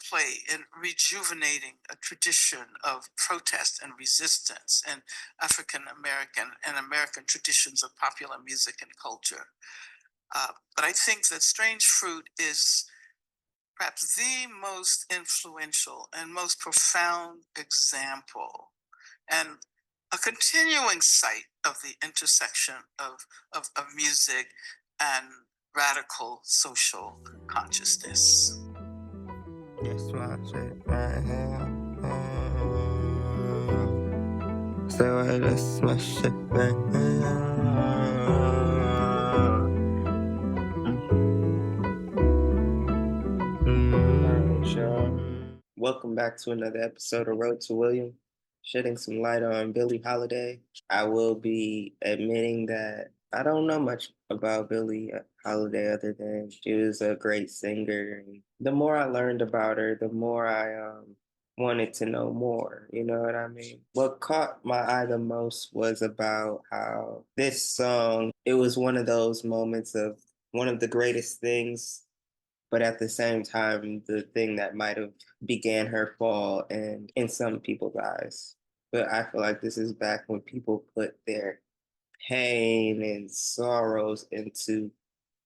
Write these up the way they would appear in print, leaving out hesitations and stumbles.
play in rejuvenating a tradition of protest and resistance in African American and American traditions of popular music and culture. But I think that Strange Fruit is perhaps the most influential and most profound example and a continuing site of the intersection of music and radical social consciousness. Yes, my shit right here. Say what this my shit right here. Welcome back to another episode of Road to William, shedding some light on Billie Holiday. I will be admitting that I don't know much about Billie Holiday other than she was a great singer. And the more I learned about her, the more I wanted to know more. You know what I mean? What caught my eye the most was about how this song, it was one of those moments of one of the greatest things, but at the same time, the thing that might have began her fall and in some people's eyes. But I feel like this is back when people put their pain and sorrows into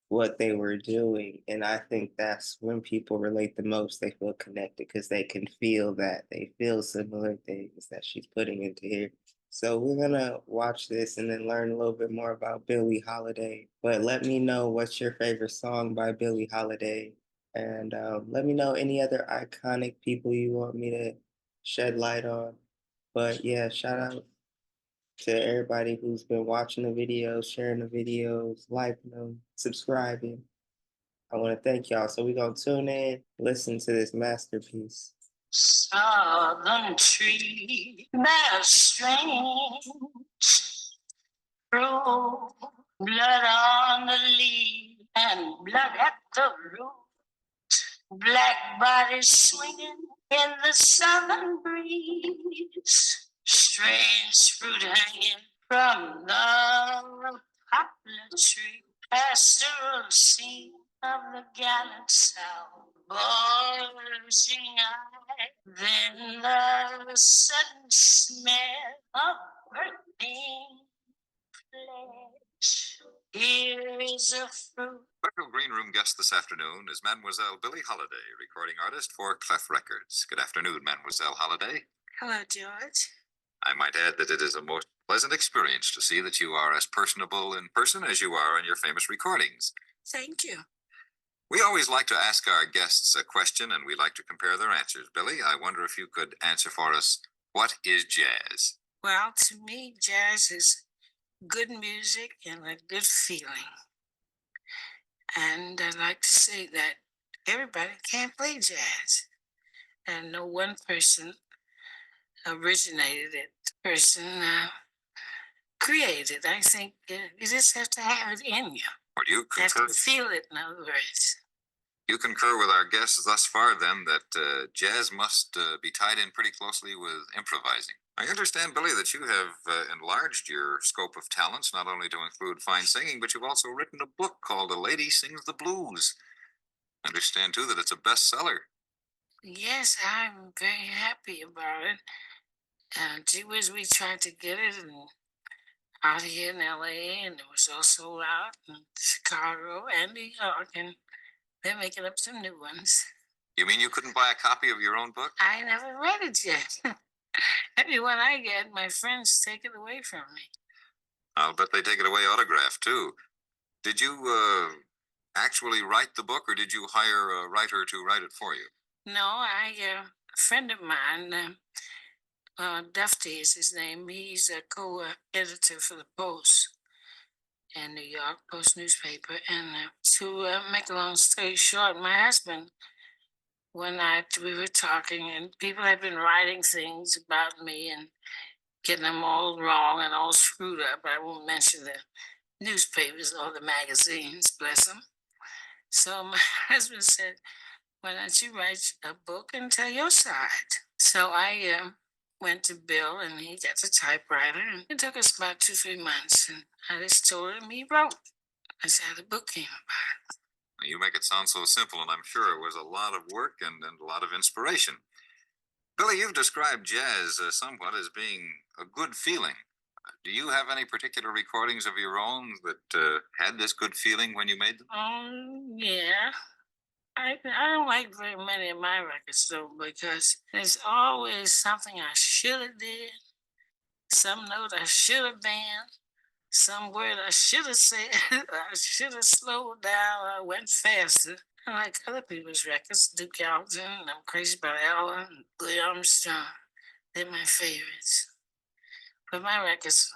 what they were doing. And I think that's when people relate the most. They feel connected because they can feel that. They feel similar things that she's putting into here. So we're gonna watch this and then learn a little bit more about Billie Holiday. But let me know what's your favorite song by Billie Holiday. And let me know any other iconic people you want me to shed light on. But yeah, shout out to everybody who's been watching the videos, sharing the videos, liking them, subscribing. I want to thank y'all. So we're going to tune in, listen to this masterpiece. Southern tree, there's strange fruit, blood on the leaf and blood at the root. Black bodies swinging in the southern breeze. Strange fruit hanging from the poplar tree. Pastoral scene of the gallant South. Bulging eye. Then the sudden smell of burning flesh. Here is a fruit. Special Green Room guest this afternoon is Mademoiselle Billie Holiday, recording artist for Clef Records. Good afternoon, Mademoiselle Holiday. Hello, George. I might add that it is a most pleasant experience to see that you are as personable in person as you are in your famous recordings. Thank you. We always like to ask our guests a question, and we like to compare their answers. Billie, I wonder if you could answer for us, what is jazz? Well, to me, jazz is good music and a good feeling. And I'd like to say that everybody can't play jazz. And no one person originated it. The person created. I think you just have to have it in you. Or do you You have concur? to feel it, in other words. You concur with our guests thus far, then, that jazz must be tied in pretty closely with improvising. I understand, Billie, that you have enlarged your scope of talents, not only to include fine singing, but you've also written a book called A Lady Sings the Blues. I understand, too, that it's a bestseller. Yes, I'm very happy about it. Gee whiz, we tried to get it out here in LA, and it was also out in Chicago and New York, and they're making up some new ones. You mean you couldn't buy a copy of your own book? I never read it yet. Every one I get, my friends take it away from me. I'll bet they take it away autographed, too. Did you actually write the book, or did you hire a writer to write it for you? No, a friend of mine, Dufty is his name. He's a co-editor for the Post in New York, Post newspaper. And to make a long story short, my husband, one night we were talking, and people had been writing things about me and getting them all wrong and all screwed up. I won't mention the newspapers or the magazines, bless them. So my husband said, why don't you write a book and tell your side? So I went to Bill, and he got the typewriter, and it took us about 2-3 months. And I just told him, he wrote. That's how the book came about. You make it sound so simple, and I'm sure it was a lot of work and a lot of inspiration. Billy, you've described jazz somewhat as being a good feeling. Do you have any particular recordings of your own that had this good feeling when you made them? Yeah. I don't like very many of my records though because there's always something I should have did, some note I should have been, some word I should have said. I should have slowed down. I went faster. I like other people's records, Duke Ellington, and I'm crazy about Ella and Louis Armstrong. They're my favorites. But my records,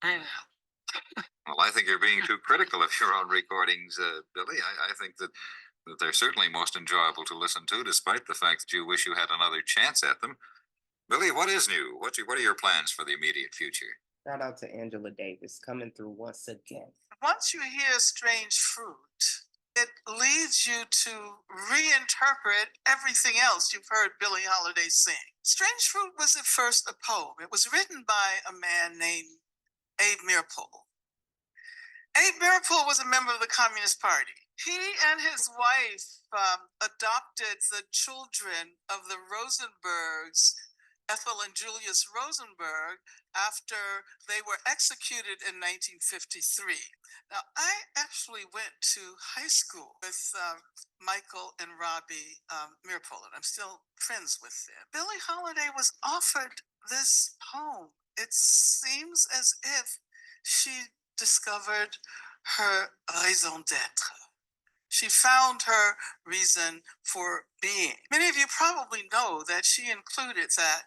I know. Well, I think you're being too critical of your own recordings, Billy. I think that they're certainly most enjoyable to listen to, despite the fact that you wish you had another chance at them. Billy, what is new? What are your plans for the immediate future? Shout out to Angela Davis coming through once again. Once you hear Strange Fruit, it leads you to reinterpret everything else you've heard Billie Holiday sing. Strange Fruit was at first a poem. It was written by a man named Abe Mirpool. Abe Mirpool was a member of the Communist Party. He and his wife adopted the children of the Rosenbergs, Ethel and Julius Rosenberg, after they were executed in 1953. Now, I actually went to high school with Michael and Robbie Mirpool, and I'm still friends with them. Billie Holiday was offered this poem. It seems as if she discovered her raison d'etre. She found her reason for being. Many of you probably know that she included that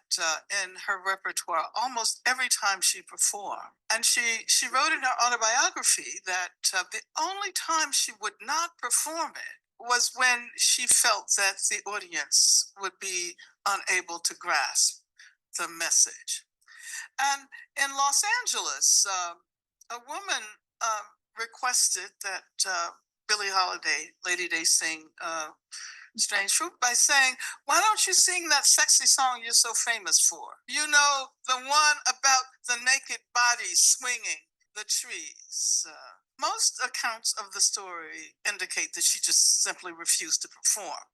in her repertoire almost every time she performed. And she wrote in her autobiography that the only time she would not perform it was when she felt that the audience would be unable to grasp the message. And in Los Angeles, a woman requested that Billie Holiday, Lady Day, sing Strange Fruit by saying, "Why don't you sing that sexy song you're so famous for? You know, the one about the naked body swinging the trees." Most accounts of the story indicate that she just simply refused to perform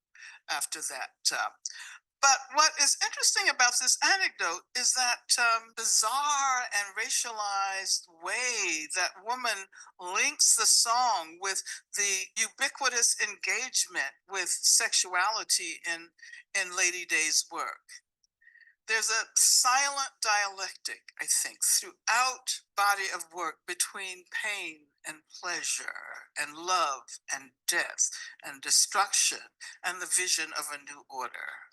after that. But what is interesting about this anecdote is that bizarre and racialized way that woman links the song with the ubiquitous engagement with sexuality in Lady Day's work. There's a silent dialectic, I think, throughout body of work between pain and pleasure and love and death and destruction and the vision of a new order.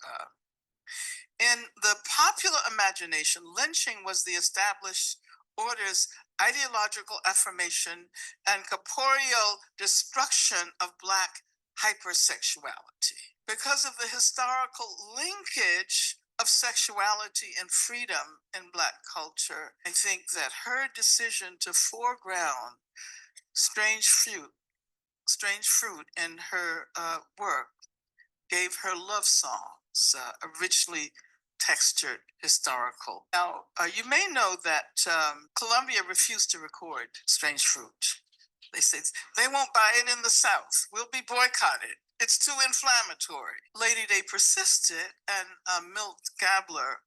In the popular imagination, lynching was the established order's ideological affirmation and corporeal destruction of Black hypersexuality. Because of the historical linkage of sexuality and freedom in Black culture, I think that her decision to foreground strange fruit, strange fruit in her work gave her love songs a richly textured historical. Now, you may know that Columbia refused to record Strange Fruit. They said they won't buy it in the South. We'll be boycotted. It's too inflammatory. Lady Day persisted, and Milt Gabler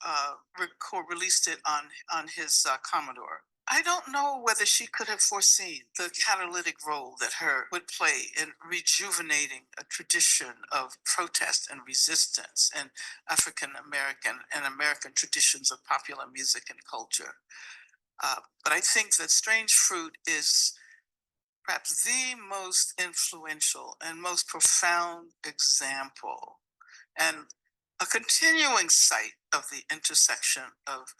released it on his Commodore. I don't know whether she could have foreseen the catalytic role that her would play in rejuvenating a tradition of protest and resistance in African American and American traditions of popular music and culture. But I think that Strange Fruit is perhaps the most influential and most profound example and a continuing site of the intersection of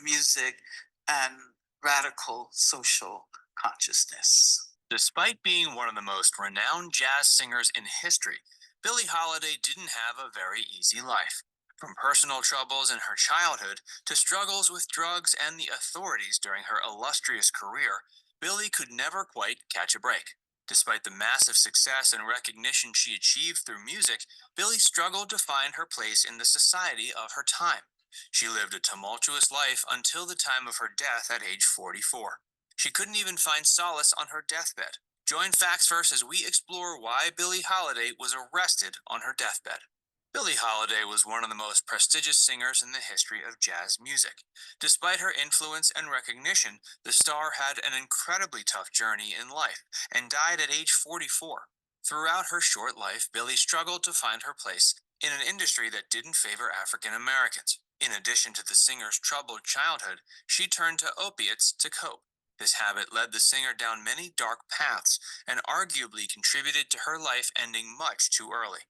music and radical social consciousness. Despite being one of the most renowned jazz singers in history, Billie Holiday didn't have a very easy life. From personal troubles in her childhood to struggles with drugs and the authorities during her illustrious career, Billie could never quite catch a break. Despite the massive success and recognition she achieved through music, Billie struggled to find her place in the society of her time. She lived a tumultuous life until the time of her death at age 44. She couldn't even find solace on her deathbed. Join Facts First as we explore why Billie Holiday was arrested on her deathbed. Billie Holiday was one of the most prestigious singers in the history of jazz music. Despite her influence and recognition, the star had an incredibly tough journey in life and died at age 44. Throughout her short life, Billie struggled to find her place in an industry that didn't favor African Americans. In addition to the singer's troubled childhood, she turned to opiates to cope. This habit led the singer down many dark paths and arguably contributed to her life ending much too early.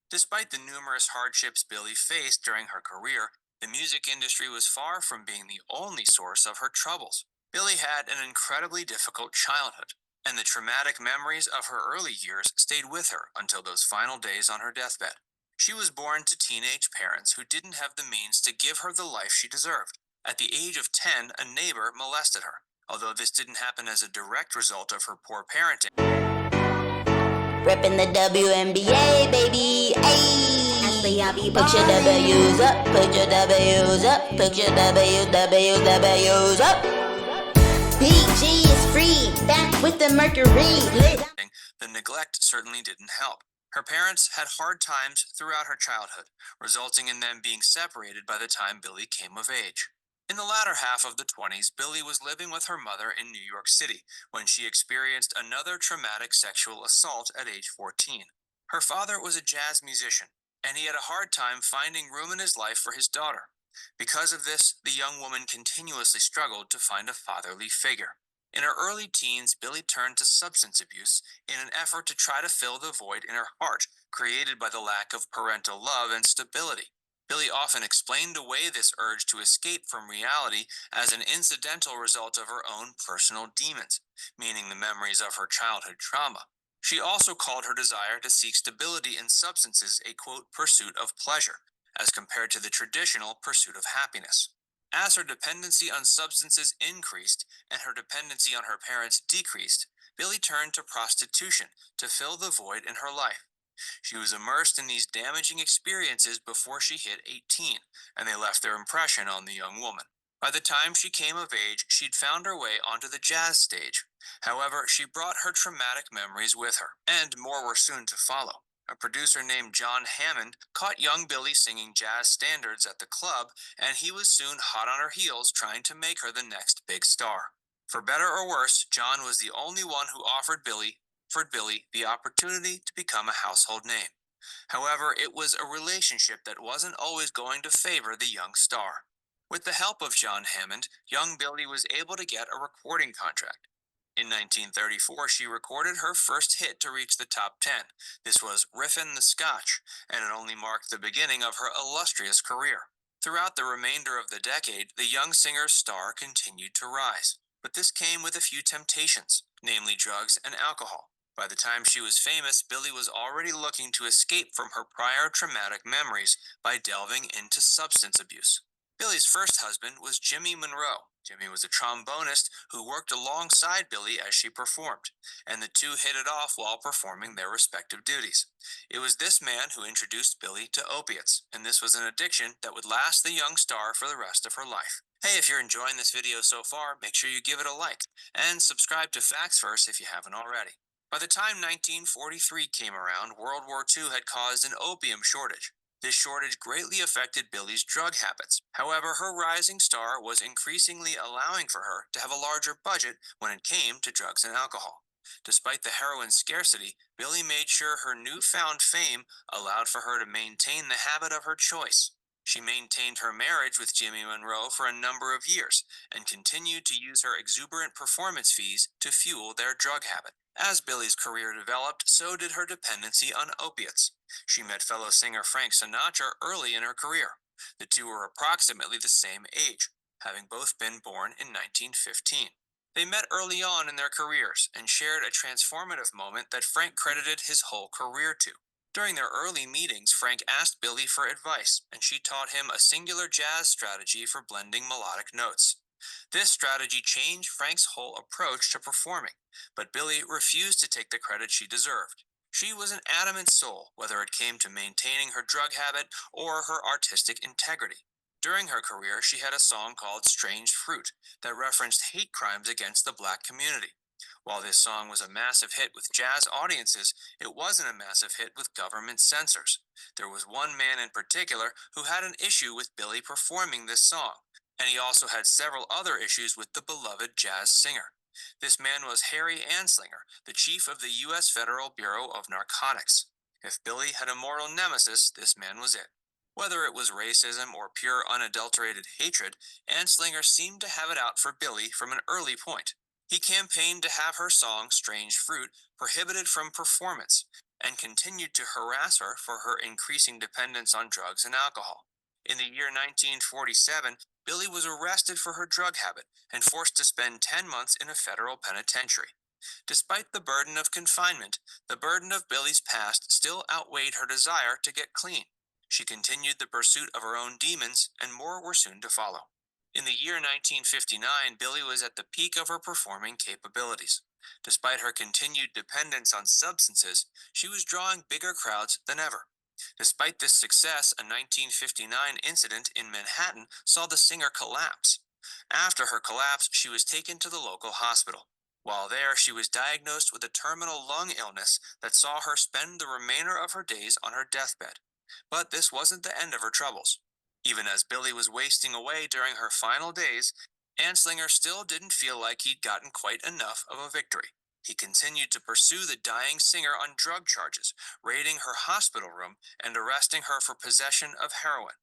Despite the numerous hardships Billie faced during her career, the music industry was far from being the only source of her troubles. Billie had an incredibly difficult childhood, and the traumatic memories of her early years stayed with her until those final days on her deathbed. She was born to teenage parents who didn't have the means to give her the life she deserved. At the age of 10, a neighbor molested her. Although this didn't happen as a direct result of her poor parenting, Reppin' the WNBA, baby. Ayy. Put your W's up, put your W's up, put your W's up. PG is free, back with the mercury. the neglect certainly didn't help. Her parents had hard times throughout her childhood, resulting in them being separated by the time Billie came of age. In the latter half of the 20s, Billie was living with her mother in New York City when she experienced another traumatic sexual assault at age 14. Her father was a jazz musician, and he had a hard time finding room in his life for his daughter. Because of this, the young woman continuously struggled to find a fatherly figure. In her early teens, Billie turned to substance abuse in an effort to try to fill the void in her heart created by the lack of parental love and stability. Billie often explained away this urge to escape from reality as an incidental result of her own personal demons, meaning the memories of her childhood trauma. She also called her desire to seek stability in substances a quote, pursuit of pleasure, as compared to the traditional pursuit of happiness. As her dependency on substances increased and her dependency on her parents decreased, Billie turned to prostitution to fill the void in her life. She was immersed in these damaging experiences before she hit 18, and they left their impression on the young woman. By the time she came of age, she'd found her way onto the jazz stage. However, she brought her traumatic memories with her, and more were soon to follow. A producer named John Hammond caught young Billie singing jazz standards at the club, and he was soon hot on her heels trying to make her the next big star. For better or worse, John was the only one who offered Billie the opportunity to become a household name. However, it was a relationship that wasn't always going to favor the young star. With the help of John Hammond, young Billie was able to get a recording contract. In 1934, she recorded her first hit to reach the top 10. This was Riffin' the Scotch, and it only marked the beginning of her illustrious career. Throughout the remainder of the decade, the young singer's star continued to rise. But this came with a few temptations, namely drugs and alcohol. By the time she was famous, Billie was already looking to escape from her prior traumatic memories by delving into substance abuse. Billie's first husband was Jimmy Monroe. Jimmy was a trombonist who worked alongside Billie as she performed, and the two hit it off while performing their respective duties. It was this man who introduced Billie to opiates, and this was an addiction that would last the young star for the rest of her life. Hey, if you're enjoying this video so far, make sure you give it a like, and subscribe to Facts First if you haven't already. By the time 1943 came around, World War II had caused an opium shortage. This shortage greatly affected Billie's drug habits. However, her rising star was increasingly allowing for her to have a larger budget when it came to drugs and alcohol. Despite the heroin scarcity, Billie made sure her newfound fame allowed for her to maintain the habit of her choice. She maintained her marriage with Jimmy Monroe for a number of years and continued to use her exuberant performance fees to fuel their drug habit. As Billie's career developed, so did her dependency on opiates. She met fellow singer Frank Sinatra early in her career. The two were approximately the same age, having both been born in 1915. They met early on in their careers and shared a transformative moment that Frank credited his whole career to. During their early meetings, Frank asked Billie for advice, and she taught him a singular jazz strategy for blending melodic notes. This strategy changed Frank's whole approach to performing, but Billie refused to take the credit she deserved. She was an adamant soul, whether it came to maintaining her drug habit or her artistic integrity. During her career, she had a song called Strange Fruit that referenced hate crimes against the black community. While this song was a massive hit with jazz audiences, it wasn't a massive hit with government censors. There was one man in particular who had an issue with Billie performing this song, and he also had several other issues with the beloved jazz singer. This man was Harry Anslinger, the chief of the U.S. Federal Bureau of Narcotics. If Billie had a mortal nemesis, this man was it. Whether it was racism or pure unadulterated hatred, Anslinger seemed to have it out for Billie from an early point. He campaigned to have her song, Strange Fruit, prohibited from performance, and continued to harass her for her increasing dependence on drugs and alcohol. In the year 1947, Billie was arrested for her drug habit and forced to spend 10 months in a federal penitentiary. Despite the burden of confinement, the burden of Billie's past still outweighed her desire to get clean. She continued the pursuit of her own demons, and more were soon to follow. In the year 1959, Billie was at the peak of her performing capabilities. Despite her continued dependence on substances, she was drawing bigger crowds than ever. Despite this success, a 1959 incident in Manhattan saw the singer collapse. After her collapse, she was taken to the local hospital. While there, she was diagnosed with a terminal lung illness that saw her spend the remainder of her days on her deathbed. But this wasn't the end of her troubles. Even as Billie was wasting away during her final days, Anslinger still didn't feel like he'd gotten quite enough of a victory. He continued to pursue the dying singer on drug charges, raiding her hospital room and arresting her for possession of heroin.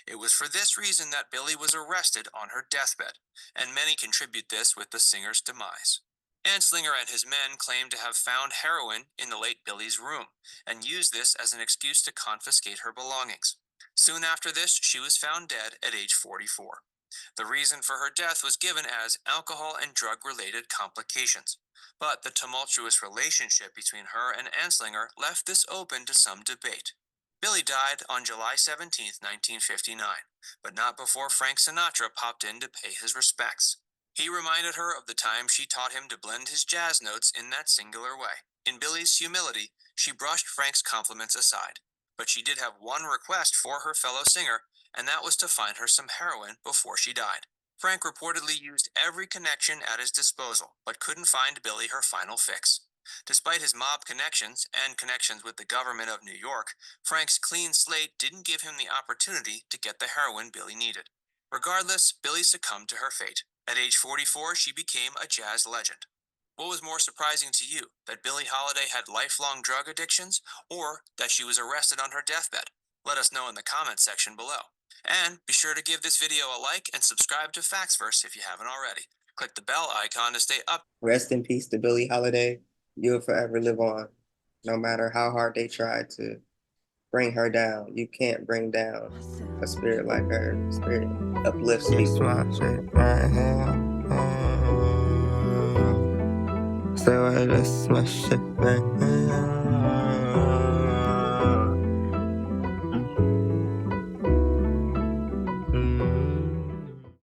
It was for this reason that Billie was arrested on her deathbed, and many contribute this with the singer's demise. Anslinger and his men claimed to have found heroin in the late Billie's room, and used this as an excuse to confiscate her belongings. Soon after this, she was found dead at age 44. The reason for her death was given as alcohol and drug-related complications, but the tumultuous relationship between her and Anslinger left this open to some debate. Billie died on July 17, 1959, but not before Frank Sinatra popped in to pay his respects. He reminded her of the time she taught him to blend his jazz notes in that singular way. In Billie's humility, she brushed Frank's compliments aside, but she did have one request for her fellow singer, and that was to find her some heroin before she died. Frank reportedly used every connection at his disposal, but couldn't find Billie her final fix. Despite his mob connections and connections with the government of New York, Frank's clean slate didn't give him the opportunity to get the heroin Billie needed. Regardless, Billie succumbed to her fate. At age 44, she became a jazz legend. What was more surprising to you, that Billie Holiday had lifelong drug addictions, or that she was arrested on her deathbed? Let us know in the comments section below. And be sure to give this video a like and subscribe to Factsverse if you haven't already. Click the bell icon to stay up. Rest in peace to Billie Holiday. You'll forever live on. No matter how hard they try to bring her down, you can't bring down a spirit like her. Spirit uplifts people. My shit right here. So I just my shit right here.